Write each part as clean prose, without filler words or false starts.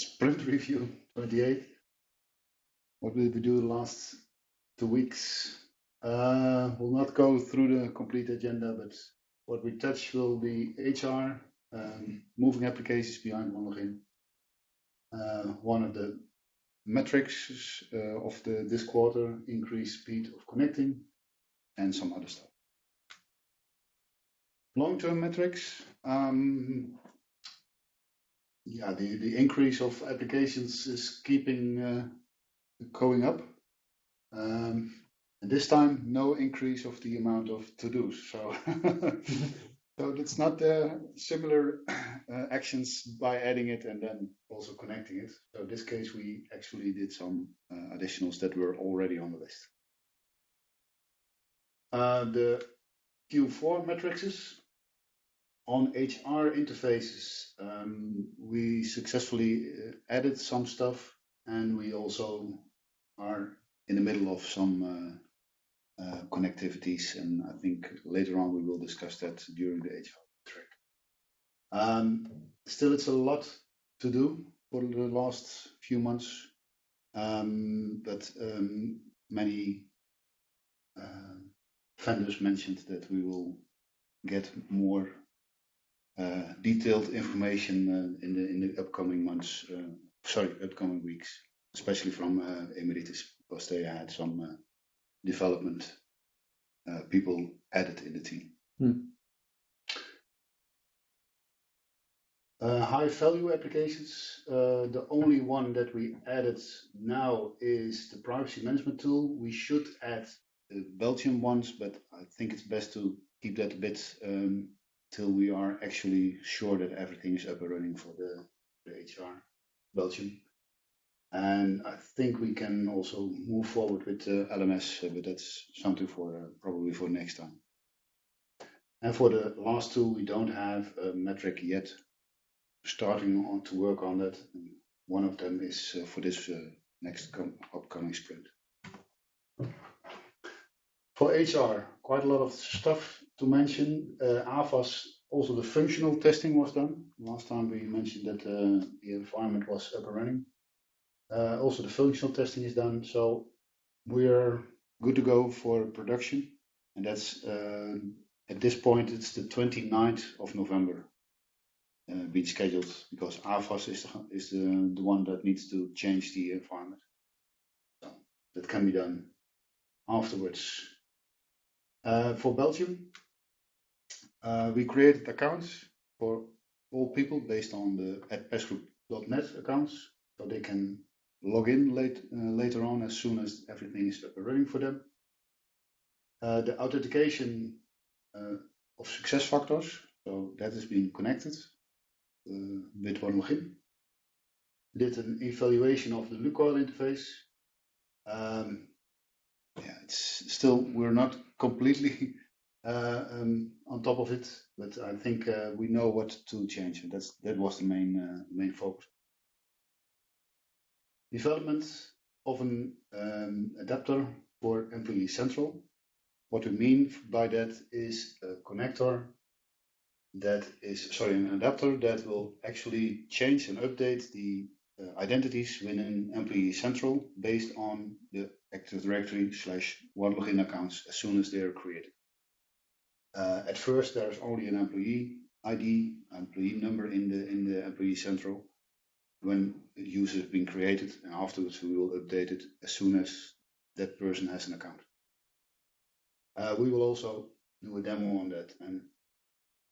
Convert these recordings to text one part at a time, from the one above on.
sprint review 28. What did we do the last 2 weeks? We'll not go through the complete agenda, but what we touch will be HR, moving applications behind OneLogin. One of the metrics of this quarter, increased speed of connecting, and some other stuff. Long-term metrics, yeah, the increase of applications is keeping going up. And this time, no increase of the amount of to-dos. So, so it's not similar actions by adding it and then also connecting it. So in this case, we actually did some additionals that were already on the list. The Q4 metrics on HR interfaces, we successfully added some stuff, and we also are in the middle of some connectivities, and I think later on we will discuss that during the HR track. Still, it's a lot to do for the last few months, but many vendors mentioned that we will get more detailed information in the upcoming months, upcoming weeks, especially from Emeritus, because they had some development people added in the team. High value applications, the only one that we added now is the privacy management tool. We should add the Belgium ones, but I think it's best to keep that a bit till we are actually sure that everything is up and running for the HR Belgium. And I think we can also move forward with LMS, but that's something for probably for next time. And for the last two, we don't have a metric yet. Starting on to work on that. And one of them is for this next upcoming sprint. For HR, quite a lot of stuff to mention. AFAS, also the functional testing was done. Last time we mentioned that the environment was up and running. Also the functional testing is done, so we're good to go for production. And that's at this point it's the 29th of November being scheduled, because AFAS is the one that needs to change the environment. So that can be done afterwards. For Belgium, we created accounts for all people based on the @pestgroup.net accounts, so they can log in later on as soon as everything is up and running for them. The authentication of success factors, so that is being connected with OneLogin. Did an evaluation of the Lukoil interface. Yeah, it's still, we're not completely on top of it, but I think we know what to change, and that was the main focus. Development of an adapter for Employee Central. What we mean by that is a connector that is, an adapter that will actually change and update the identities within Employee Central based on the Active Directory / OneLogin accounts as soon as they are created. At first, there's only an employee ID, employee number in the Employee Central when the user has been created, and afterwards we will update it as soon as that person has an account. We will also do a demo on that, and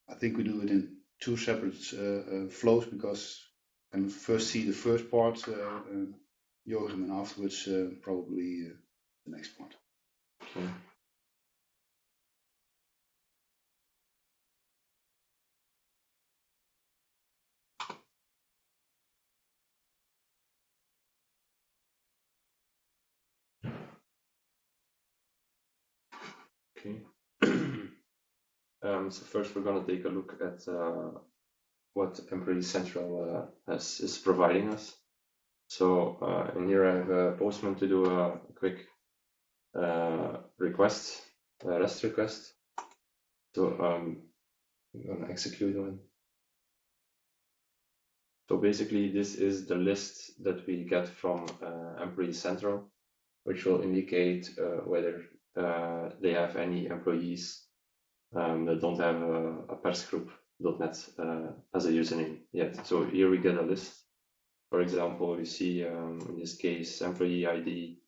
I think we do it in two separate flows, because I can first see the first part, Joachim, and afterwards probably the next part. Okay. Okay. So first we're going to take a look at what Employee Central is providing us. So in here I have a postman to do a quick request, a REST request. So I'm going to execute on it. So basically, this is the list that we get from Employee Central, which will indicate whether they have any employees that don't have a persgroup.net as a username yet. So here we get a list. For example, we see in this case employee ID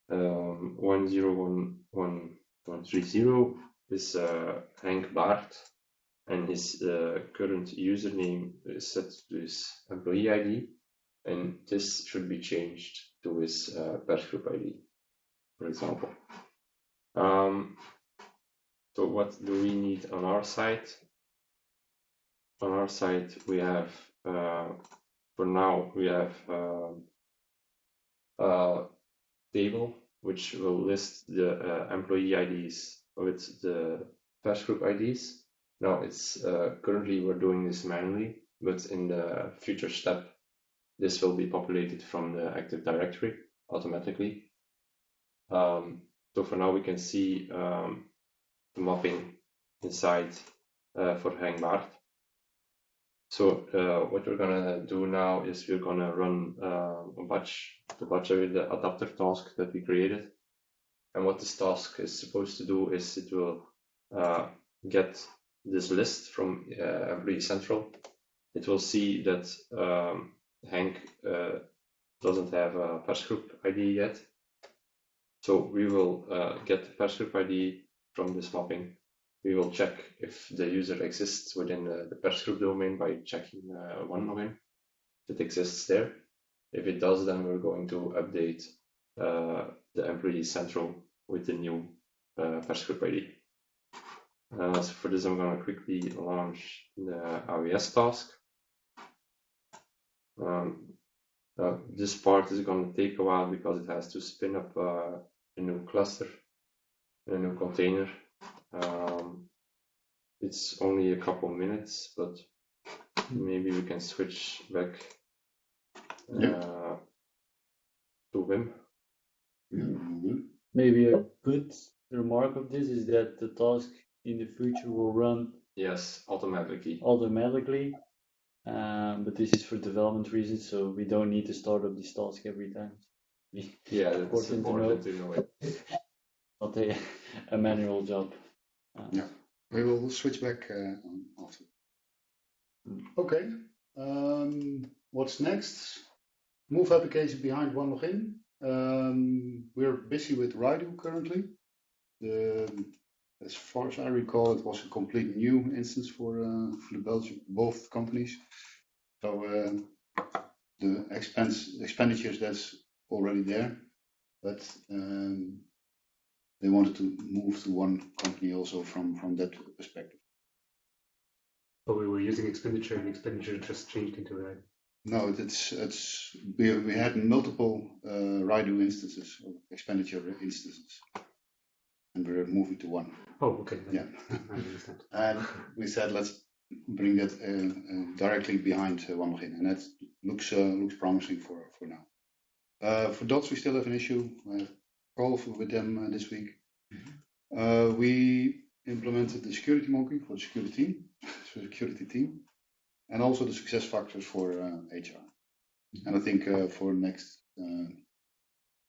101130 is Henk Baart, and his current username is set to his employee ID, and this should be changed to his persgroup ID, for example. So what do we need on our side? On our side, we have, for now, we have a table which will list the employee IDs with the persgroup IDs. Now, it's currently we're doing this manually, but in the future step, this will be populated from the Active Directory automatically. So for now, we can see the mapping inside for Henk Baart. So what we're gonna do now is we're gonna run the batch with the adapter task that we created. And what this task is supposed to do is it will get this list from Employee Central. It will see that Henk doesn't have a persgroup ID yet. So we will get the persgroup ID from this mapping. We will check if the user exists within the persgroup domain by checking one login, if it exists there. If it does, then we're going to update the Employee Central with the new persgroup ID. So for this, I'm going to quickly launch the AWS task. This part is going to take a while because it has to spin up a new cluster, a new container. It's only a couple minutes, but maybe we can switch back to Wim. Maybe a good remark of this is that the task in the future will run automatically. But this is for development reasons, so we don't need to start up this task every time. That's important to know it. Not a manual job. We will switch back after. Okay. What's next? Move application behind one login. We're busy with Raidu currently. As far as I recall, it was a complete new instance for the Belgian, both companies. So the expenditures that's already there, but they wanted to move to one company also from that perspective. But we were using expenditure, and expenditure just changed into Raidu. No, we had multiple Raidu instances, or expenditure instances, and we're moving to one. Oh, okay. Yeah. I understand. And we said let's bring that directly behind one login, and that looks promising for now. For dots, we still have an issue. I have a call with them this week. We implemented the security monkey for the security team, and also the success factors for HR. And I think for next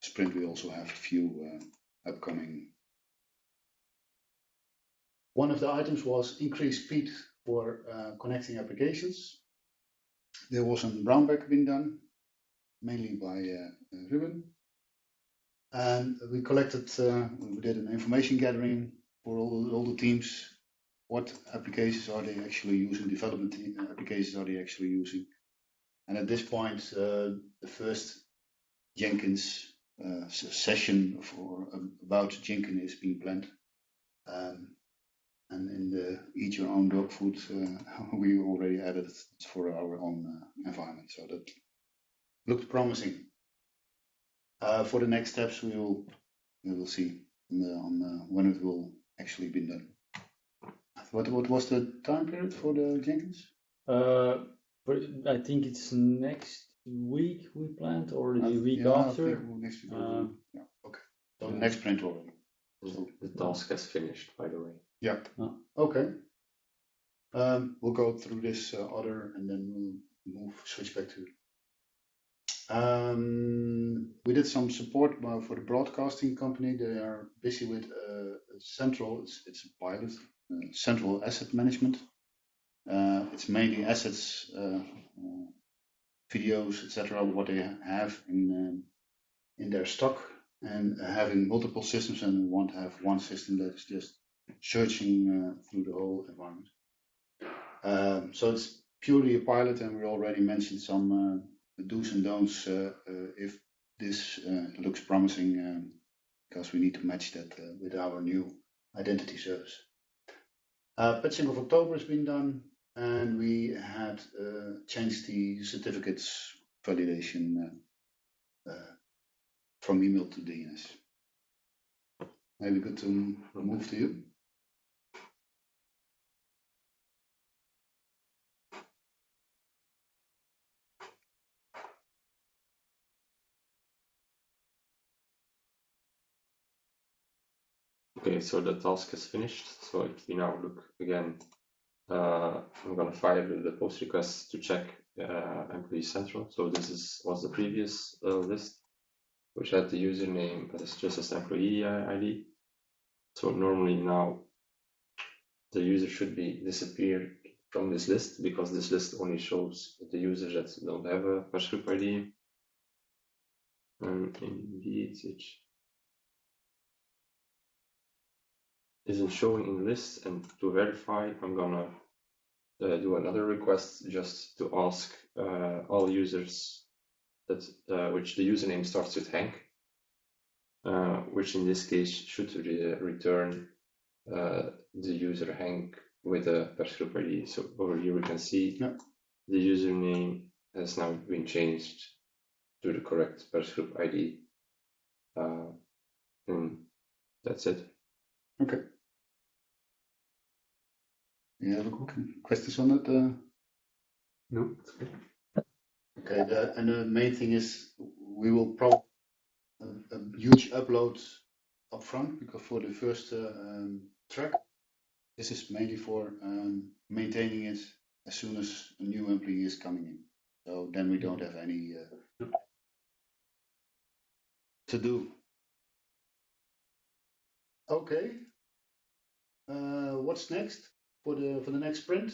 sprint, we also have a few upcoming. One of the items was increased speed for connecting applications. There was a brown bag being done, mainly by Ruben. And we did an information gathering for all the teams. What applications are they actually using? Development applications are they actually using? And at this point, the first Jenkins session about Jenkins is being planned. And in the Eat Your Own Dog Food, we already added it for our own environment. So that looked promising. For the next steps, we will see on when it will actually be done. What was the time period for the Jenkins? I think it's next week we planned, or the week after. Next week. Yeah. Okay. So next sprint already. So the task has finished, by the way. Yeah. Okay. We'll go through this order, and then we'll switch back to. We did some support for the broadcasting company. They are busy with central. It's a pilot, central asset management. It's mainly assets, videos, etc. What they have in their stock, and having multiple systems, and we want to have one system that is just searching through the whole environment. So it's purely a pilot, and we already mentioned some do's and don'ts if this looks promising, because we need to match that with our new identity service. Patching of October has been done, and we had changed the certificates validation from email to DNS. Maybe good to move to you. Okay, so the task is finished. So if we now look again, I'm gonna fire the post request to check employee central. So this was the previous list, which had the username as just as employee ID. So normally now the user should be disappeared from this list, because this list only shows the users that don't have a patch group ID. And indeed, it isn't showing in the list. And to verify, I'm gonna do another request just to ask all users that which the username starts with Hank, which in this case should return the user Hank with a patch group ID. So over here we can see the username has now been changed to the correct patch group ID, and that's it. Okay. You have questions on it? No, it's okay. Okay, and the main thing is we will probably a huge upload up front, because for the first track, this is mainly for maintaining it as soon as a new employee is coming in. So then we don't have any to do. Okay. What's next for the next sprint?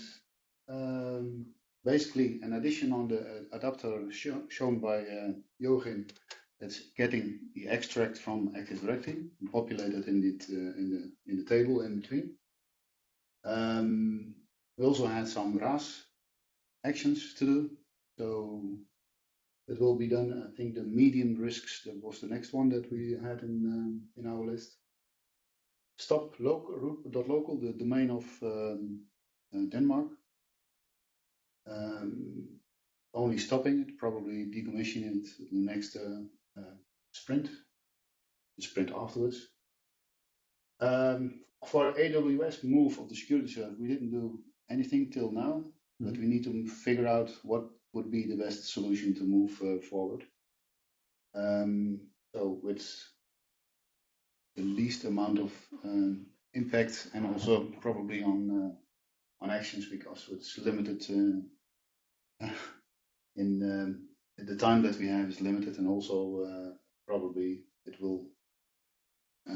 Basically, an addition on the adapter shown by Joachim. That's getting the extract from Active Directory and populated in the table in between. We also had some RAS actions to do, so it will be done. I think the medium risks, that was the next one that we had in our list. Stop local, the domain of Denmark. Only stopping it, probably decommissioning it in the next sprint, the sprint afterwards. For AWS move of the security service, we didn't do anything till now, but we need to figure out what would be the best solution to move forward. So with the least amount of impact, and also probably on actions, because it's limited in the time that we have is limited, and also probably it will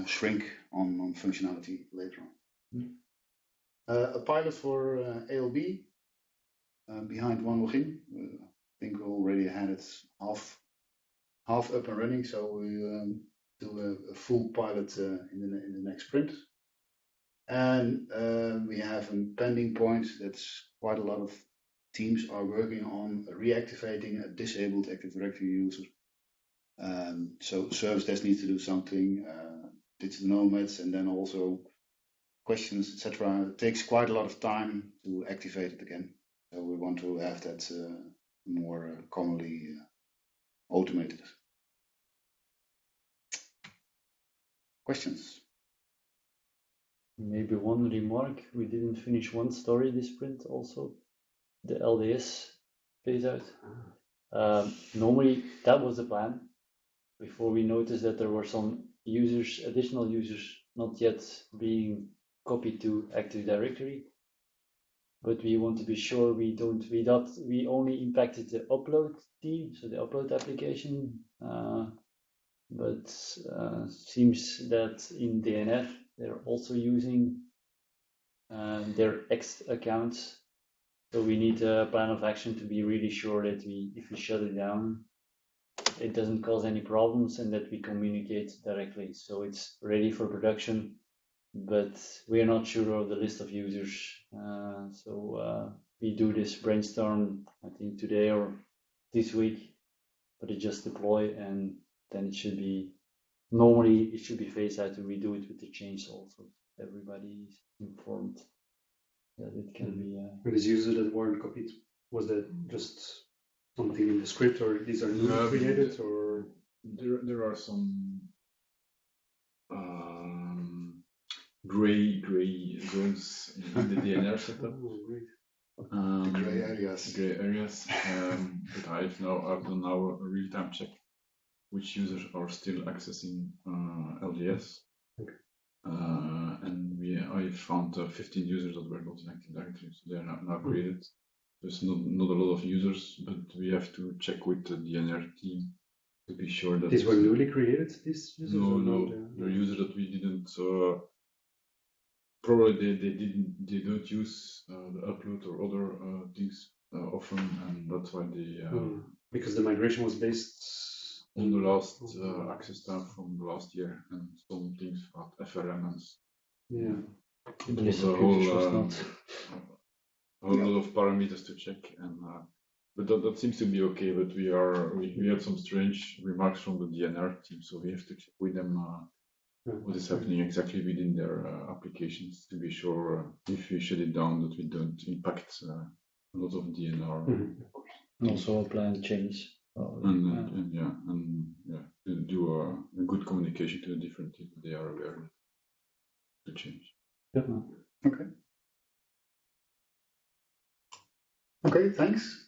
shrink on functionality later on. A pilot for ALB behind one login. I think we already had it half up and running, so we do a full pilot in the next sprint. And we have a pending point that's quite a lot of teams are working on reactivating a disabled Active Directory user. So service desk needs to do something, digital nomads, and then also questions, etc. It takes quite a lot of time to activate it again. So we want to have that more commonly automated. Questions? Maybe one remark, we didn't finish one story this sprint also, the LDS phase out. Normally that was the plan, before we noticed that there were some users, additional users, not yet being copied to Active Directory. but we want to be sure we only impacted the upload team, so the upload application. But seems that in DNR they're also using their X accounts. So we need a plan of action to be really sure that if we shut it down, it doesn't cause any problems and that we communicate directly. So it's ready for production, but we are not sure of the list of users. So we do this brainstorm, I think today or this week, but it just deploy and then it should be, normally it should be phased out and we do it with the change also. Everybody is informed that it can be. And these users that weren't copied, was that just something in the script, or these are newly created, or there are some gray zones in the DNR setup. Oh, great. Gray areas. But I've done now a real-time check which users are still accessing LDS. Okay. And I found 15 users that were not in Active Directory, so they are now created. There's not a lot of users, but we have to check with the DNR team to be sure that these were newly created. These users? No, they're users that we didn't. Probably they don't use the upload or other things often, and that's why they. Because the migration was based on the last access time from the last year, and some things at FRMs. Yeah. It was a whole lot of parameters to check, and but that seems to be okay. But we had some strange remarks from the DNR team, so we have to check with them what is happening exactly within their applications to be sure if we shut it down that we don't impact a lot of DNR. And also a planned change. And do a good communication to the different teams. They are aware to change. Okay. Okay, thanks.